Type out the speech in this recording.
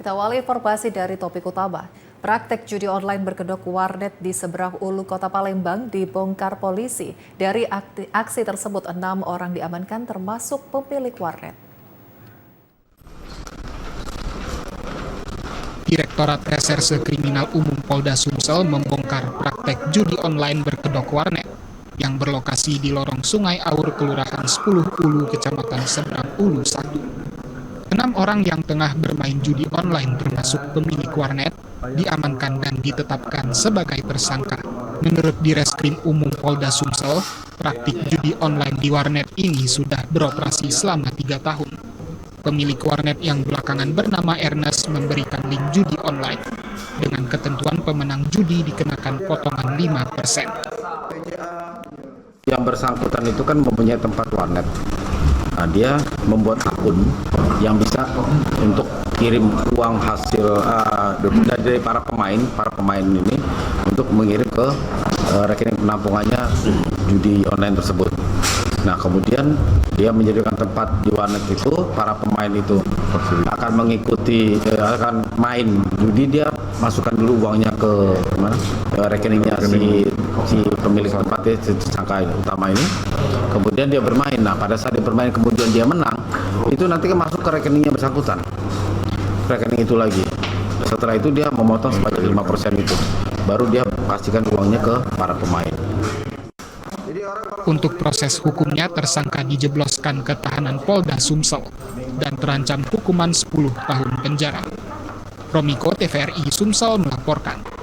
Kita awali informasi dari topik utama. Praktek judi online berkedok warnet di seberang Ulu Kota Palembang dibongkar polisi. Dari aksi tersebut, 6 orang diamankan termasuk pemilik warnet. Direktorat Reserse Kriminal Umum Polda Sumsel membongkar praktek judi online berkedok warnet yang berlokasi di lorong Sungai Aur, Kelurahan 10 Ulu, Kecamatan Seberang Ulu 1. 6 orang yang tengah bermain judi online termasuk pemilik warnet diamankan dan ditetapkan sebagai tersangka. Menurut Direskrim Umum Polda Sumsel, praktik judi online di warnet ini sudah beroperasi selama 3 tahun. Pemilik warnet yang belakangan bernama Ernest memberikan link judi online. Dengan ketentuan pemenang judi dikenakan potongan 5%. Yang bersangkutan itu kan mempunyai tempat warnet. Nah, dia membuat akun yang bisa untuk kirim uang hasil dari para pemain ini untuk mengirim ke rekening penampungannya judi online tersebut. Nah, kemudian dia menjadikan tempat di warnet itu, para pemain itu akan mengikuti, akan main judi, dia masukkan dulu uangnya ke rekeningnya si pemilik tempatnya, si tersangka utama ini. Kemudian dia bermain. Nah, pada saat dia bermain kemudian dia menang, itu nanti masuk ke rekeningnya bersangkutan. Rekening itu lagi. Setelah itu dia memotong sebanyak 5% itu. Baru dia pastikan uangnya ke para pemain. Untuk proses hukumnya, tersangka dijebloskan ke tahanan Polda Sumsel dan terancam hukuman 10 tahun penjara. Romiko, TVRI Sumsel melaporkan.